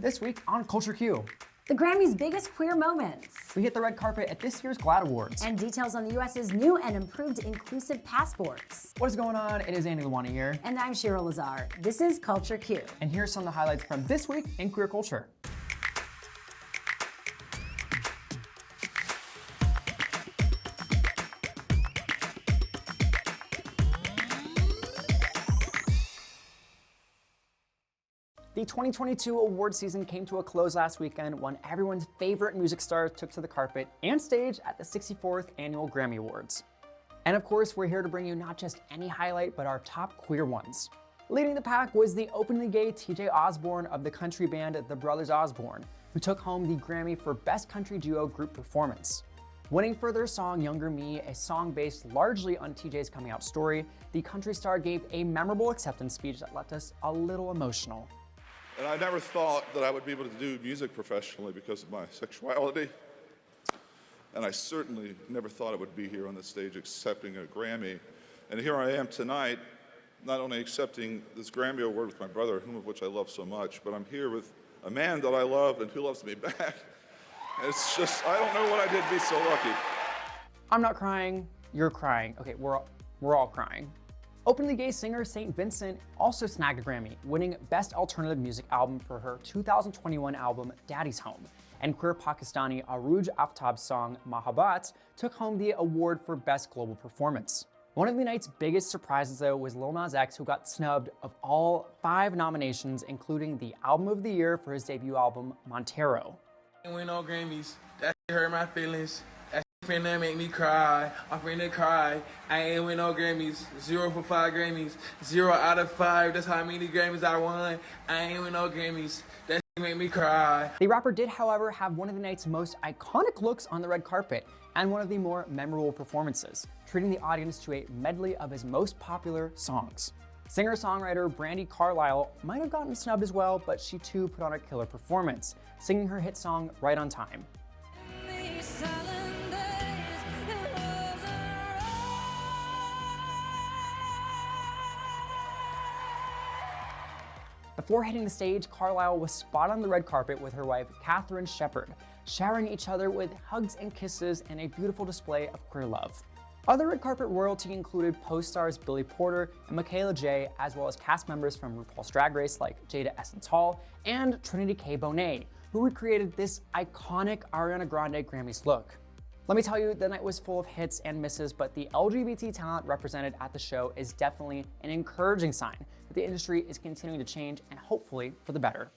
This week on Culture Q. The Grammys' biggest queer moments. We hit the red carpet at this year's GLAAD Awards. And details on the US's new and improved inclusive passports. What is going on? It is Lalwani here. And I'm Shira Lazar. This is Culture Q. And here's some of the highlights from this week in queer culture. The 2022 award season came to a close last weekend when everyone's favorite music stars took to the carpet and stage at the 64th Annual Grammy Awards. And of course, we're here to bring you not just any highlight, but our top queer ones. Leading the pack was the openly gay TJ Osborne of the country band The Brothers Osborne, who took home the Grammy for Best Country Duo Group Performance. Winning for their song Younger Me, a song based largely on TJ's coming out story, the country star gave a memorable acceptance speech that left us a little emotional. And I never thought that I would be able to do music professionally because of my sexuality. And I certainly never thought I would be here on the stage accepting a Grammy. And here I am tonight, not only accepting this Grammy Award with my brother, whom of which I love so much, but I'm here with a man that I love and who loves me back. And it's just, I don't know what I did to be so lucky. I'm not crying, you're crying. Okay, we're all crying. Openly gay singer St. Vincent also snagged a Grammy, winning Best Alternative Music Album for her 2021 album Daddy's Home. And queer Pakistani Arooj Aftab's song Mohabbat took home the award for Best Global Performance. One of the night's biggest surprises though was Lil Nas X, who got snubbed of all 5 nominations, including the Album of the Year for his debut album Montero. I ain't win no Grammys, that hurt my feelings. Finna make me cry, I'm finna cry. I ain't win no Grammys, 0 for 5 Grammys, 0 out of 5, that's how many Grammys I won. I ain't win no Grammys, that make me cry. The rapper did, however, have one of the night's most iconic looks on the red carpet and one of the more memorable performances, treating the audience to a medley of his most popular songs. Singer-songwriter Brandi Carlile might have gotten snubbed as well, but she too put on a killer performance, singing her hit song Right on Time. Before hitting the stage, Carlile was spot on the red carpet with her wife, Katherine Shepard, showering each other with hugs and kisses and a beautiful display of queer love. Other red carpet royalty included Post stars Billy Porter and Michaela J, as well as cast members from RuPaul's Drag Race like Jada Essence Hall and Trinity K. Bonet, who recreated this iconic Ariana Grande Grammys look. Let me tell you, the night was full of hits and misses, but the LGBT talent represented at the show is definitely an encouraging sign that the industry is continuing to change and hopefully for the better.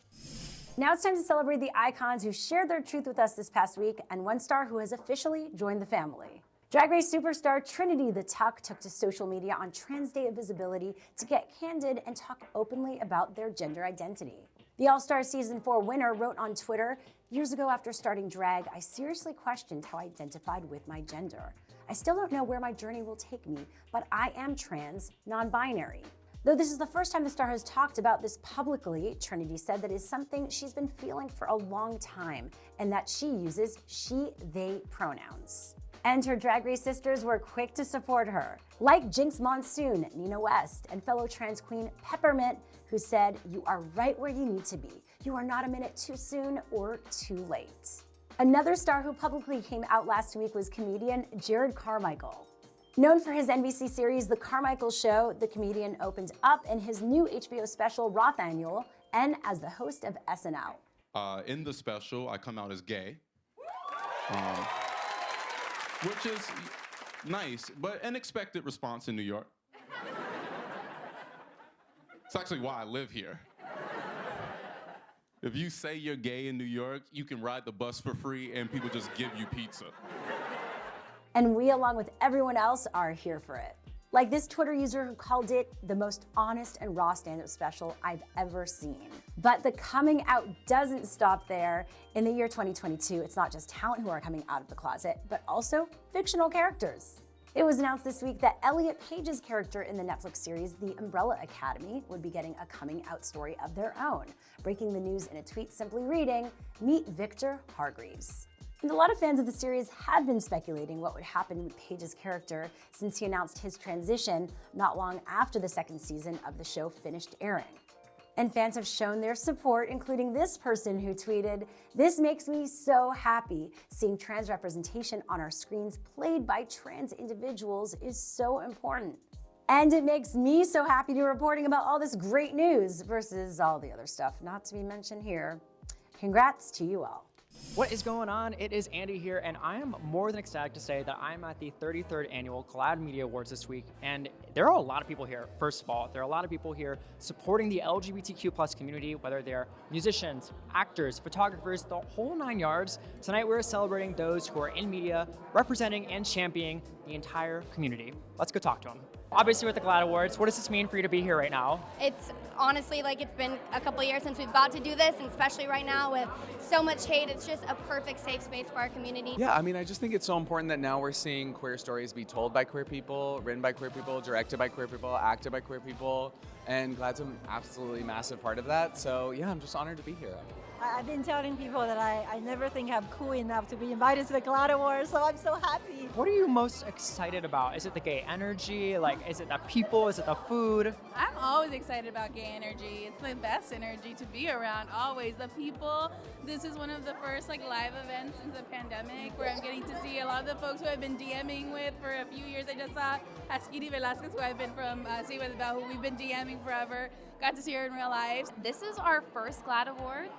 Now it's time to celebrate the icons who shared their truth with us this past week and one star who has officially joined the family. Drag Race superstar Trinity The Tuck took to social media on Trans Day of Visibility to get candid and talk openly about their gender identity. The All-Star Season 4 winner wrote on Twitter, "Years ago after starting drag, I seriously questioned how I identified with my gender. I still don't know where my journey will take me, but I am trans, non-binary." Though this is the first time the star has talked about this publicly, Trinity said that is something she's been feeling for a long time and that she uses she, they pronouns. And her Drag Race sisters were quick to support her, like Jinx Monsoon, Nina West, and fellow trans queen Peppermint, who said, "You are right where you need to be. You are not a minute too soon or too late." Another star who publicly came out last week was comedian Jerrod Carmichael. Known for his NBC series The Carmichael Show, the comedian opened up in his new HBO special Roth Annual and as the host of SNL. In the special, I come out as gay, which is nice, but an expected response in New York. It's actually why I live here. If you say you're gay in New York, you can ride the bus for free and people just give you pizza. And we, along with everyone else, are here for it. Like this Twitter user who called it the most honest and raw stand-up special I've ever seen. But the coming out doesn't stop there. In the year 2022, it's not just talent who are coming out of the closet, but also fictional characters. It was announced this week that Elliot Page's character in the Netflix series The Umbrella Academy would be getting a coming out story of their own. Breaking the news in a tweet simply reading, "Meet Victor Hargreaves." And a lot of fans of the series had been speculating what would happen with Page's character since he announced his transition not long after the second season of the show finished airing. And fans have shown their support, including this person who tweeted, "This makes me so happy. Seeing trans representation on our screens played by trans individuals is so important. And it makes me so happy to be reporting about all this great news versus all the other stuff not to be mentioned here. Congrats to you all." What is going on? It is Andy here, and I am more than ecstatic to say that I'm at the 33rd annual GLAAD Media Awards this week, and there are a lot of people here. First of all, there are a lot of people here supporting the LGBTQ+ community, whether they're musicians, actors, photographers, the whole 9 yards. Tonight we're celebrating those who are in media, representing and championing the entire community. Let's go talk to them. Obviously with the GLAAD Awards, what does this mean for you to be here right now? It's honestly like it's been a couple of years since we've got to do this, and especially right now with so much hate, it's just a perfect safe space for our community. Yeah, I mean, I just think it's so important that now we're seeing queer stories be told by queer people, written by queer people, directed by queer people, acted by queer people, and GLAAD's an absolutely massive part of that. So yeah, I'm just honored to be here. I've been telling people that I never think I'm cool enough to be invited to the GLAAD Awards, so I'm so happy. What are you most excited about? Is it the gay energy? Like, is it the people? Is it the food? I'm always excited about gay energy. It's the best energy to be around, always. The people, this is one of the first live events since the pandemic where I'm getting to see a lot of the folks who I've been DMing with for a few years. I just saw Askiri Velasquez, who I've been from Say With Bell, who we've been DMing forever. Got to see her in real life. This is our first GLAAD Awards,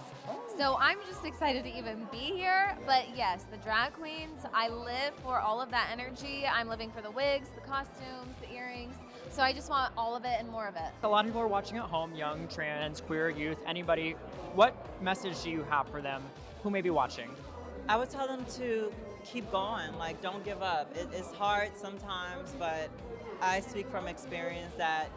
so I'm just excited to even be here. But yes, the drag queens, I live for all of that energy. I'm living for the wigs, the costumes, the earrings. So I just want all of it and more of it. A lot of people are watching at home, young, trans, queer, youth, anybody. What message do you have for them who may be watching? I would tell them to keep going, don't give up. It's hard sometimes, but I speak from experience that,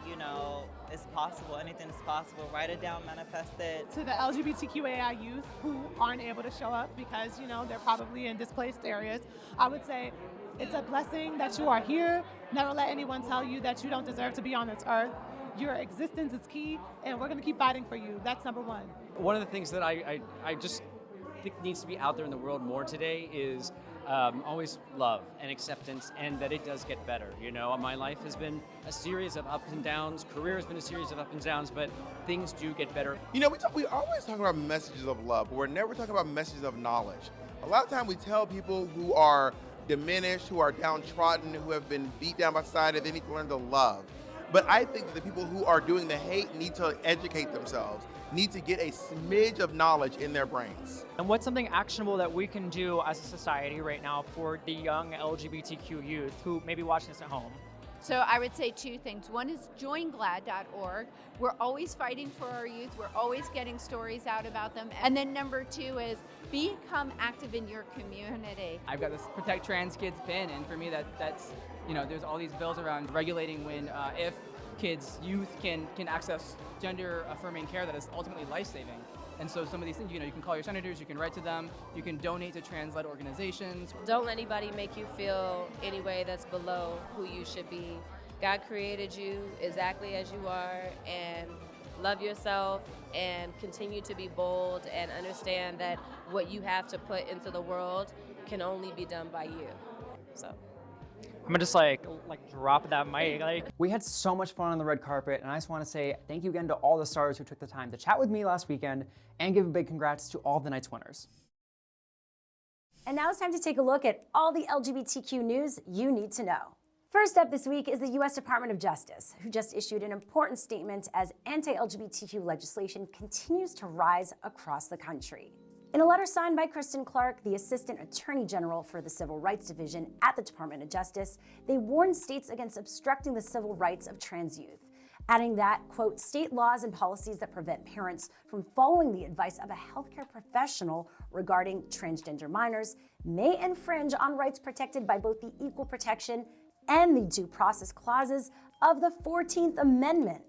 it's possible. Anything is possible. Write it down, manifest it. To the LGBTQAI youth who aren't able to show up because, they're probably in displaced areas, I would say it's a blessing that you are here. Never let anyone tell you that you don't deserve to be on this earth. Your existence is key, and we're going to keep fighting for you. That's number one. One of the things that I just think needs to be out there in the world more today is always love and acceptance, and that it does get better. My life has been a series of ups and downs, career has been a series of ups and downs, but things do get better. We always talk about messages of love, but we're never talking about messages of knowledge. A lot of times we tell people who are diminished, who are downtrodden, who have been beat down by society, they need to learn to love. But I think that the people who are doing the hate need to educate themselves, need to get a smidge of knowledge in their brains. And what's something actionable that we can do as a society right now for the young LGBTQ youth who may be watching this at home? So I would say two things. One is join GLAAD.org. We're always fighting for our youth. We're always getting stories out about them. And then number two is become active in your community. I've got this Protect Trans Kids pin, and for me that's there's all these bills around regulating when if youth can access gender affirming care that is ultimately life-saving. And so some of these things, you can call your senators, you can write to them, you can donate to trans-led organizations. Don't let anybody make you feel any way that's below who you should be. God created you exactly as you are, and love yourself and continue to be bold and understand that what you have to put into the world can only be done by you. So I'm gonna just drop that mic. We had so much fun on the red carpet, and I just want to say thank you again to all the stars who took the time to chat with me last weekend, and give a big congrats to all of the night's winners. And now it's time to take a look at all the LGBTQ news you need to know. First up this week is the U.S. Department of Justice, who just issued an important statement as anti-LGBTQ legislation continues to rise across the country. In a letter signed by Kristen Clark, the Assistant Attorney General for the Civil Rights Division at the Department of Justice, they warned states against obstructing the civil rights of trans youth, adding that, quote, state laws and policies that prevent parents from following the advice of a healthcare professional regarding transgender minors may infringe on rights protected by both the Equal Protection and the Due Process Clauses of the 14th Amendment.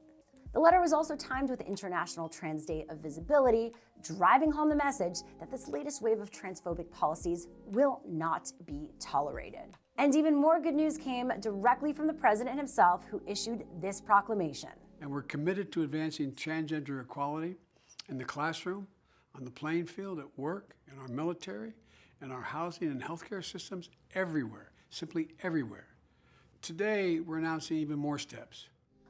The letter was also timed with International Trans Day of Visibility, driving home the message that this latest wave of transphobic policies will not be tolerated. And even more good news came directly from the president himself, who issued this proclamation. And we're committed to advancing transgender equality in the classroom, on the playing field, at work, in our military, in our housing and healthcare systems, everywhere, simply everywhere. Today, we're announcing even more steps.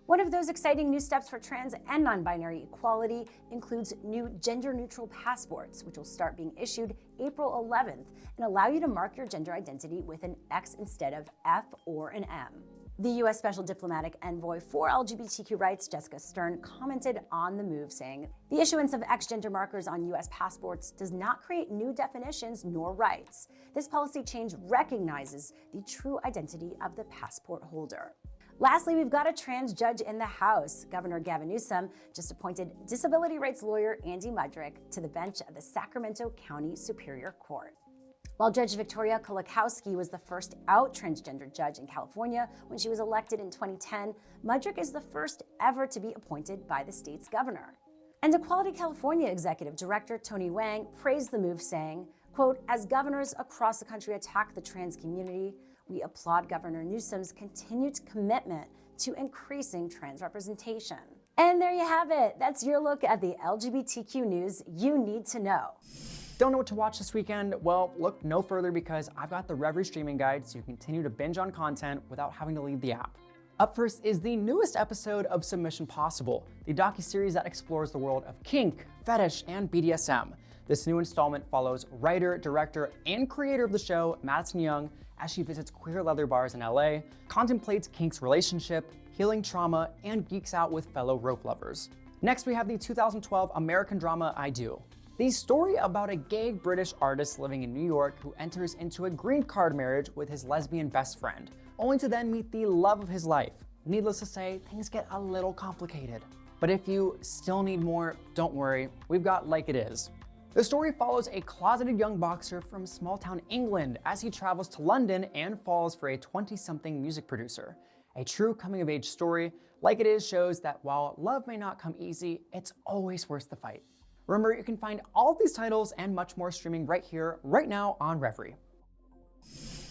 One of those exciting new steps for trans and non-binary equality includes new gender-neutral passports, which will start being issued April 11th and allow you to mark your gender identity with an X instead of F or an M. The U.S. Special Diplomatic Envoy for LGBTQ rights, Jessica Stern, commented on the move, saying, "The issuance of X gender markers on U.S. passports does not create new definitions nor rights. This policy change recognizes the true identity of the passport holder." Lastly, we've got a trans judge in the House. Governor Gavin Newsom just appointed disability rights lawyer Andy Mudrick to the bench of the Sacramento County Superior Court. While Judge Victoria Kolakowski was the first out transgender judge in California when she was elected in 2010, Mudrick is the first ever to be appointed by the state's governor. And Equality California Executive Director Tony Wang praised the move, saying, quote, "As governors across the country attack the trans community, we applaud Governor Newsom's continued commitment to increasing trans representation." And there you have it. That's your look at the LGBTQ news you need to know. Don't know what to watch this weekend? Well, look no further because I've got the Revry Streaming guide so you continue to binge on content without having to leave the app. Up first is the newest episode of Submission Possible, the docuseries that explores the world of kink, fetish, and BDSM. This new installment follows writer, director, and creator of the show, Madison Young, as she visits queer leather bars in LA, contemplates kink's relationship, healing trauma, and geeks out with fellow rope lovers. Next, we have the 2012 American drama I Do, the story about a gay British artist living in New York who enters into a green card marriage with his lesbian best friend, only to then meet the love of his life. Needless to say, things get a little complicated. But if you still need more, don't worry, we've got Like It Is. The story follows a closeted young boxer from small-town England as he travels to London and falls for a 20-something music producer. A true coming-of-age story, Like It Is shows that while love may not come easy, it's always worth the fight. Remember, you can find all of these titles and much more streaming right here, right now on Revry.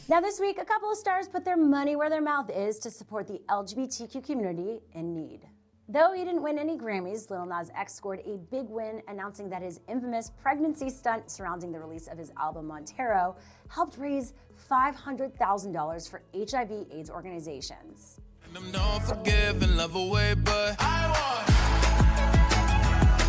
Now this week, a couple of stars put their money where their mouth is to support the LGBTQ community in need. Though he didn't win any Grammys, Lil Nas X scored a big win announcing that his infamous pregnancy stunt surrounding the release of his album Montero helped raise $500,000 for HIV/AIDS organizations. Don't forgive and love away, but I want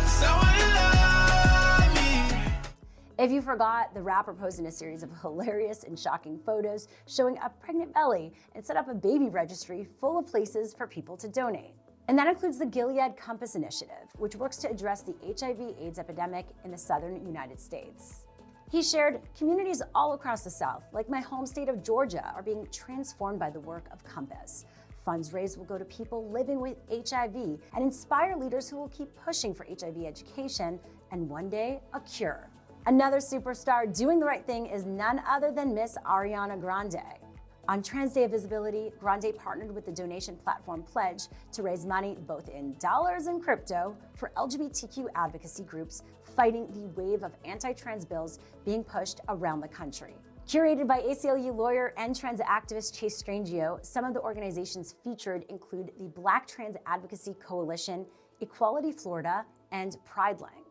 someone to love me. If you forgot, the rapper posed in a series of hilarious and shocking photos showing a pregnant belly and set up a baby registry full of places for people to donate. And that includes the GLAAD Compass Initiative, which works to address the HIV/AIDS epidemic in the southern United States. He shared, "Communities all across the South, like my home state of Georgia, are being transformed by the work of Compass. Funds raised will go to people living with HIV and inspire leaders who will keep pushing for HIV education and one day a cure." Another superstar doing the right thing is none other than Miss Ariana Grande. On Trans Day of Visibility, Grande partnered with the donation platform Pledge to raise money both in dollars and crypto for LGBTQ advocacy groups fighting the wave of anti-trans bills being pushed around the country. Curated by ACLU lawyer and trans activist Chase Strangio, some of the organizations featured include the Black Trans Advocacy Coalition, Equality Florida, and PrideLink.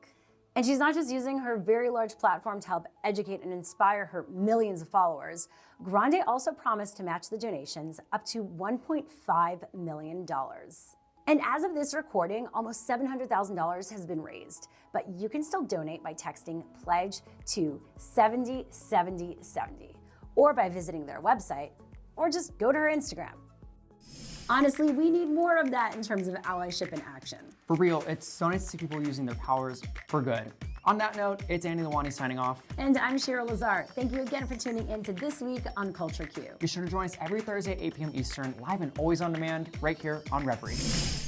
And she's not just using her very large platform to help educate and inspire her millions of followers. Grande also promised to match the donations up to $1.5 million. And as of this recording, almost $700,000 has been raised. But you can still donate by texting PLEDGE to 707070, or by visiting their website, or just go to her Instagram. Honestly, we need more of that in terms of allyship in action. For real, it's so nice to see people using their powers for good. On that note, it's Andy Lalwani signing off. And I'm Shira Lazar. Thank you again for tuning in to This Week on Culture Q. Be sure to join us every Thursday at 8 p.m. Eastern, live and always on demand, right here on Revry.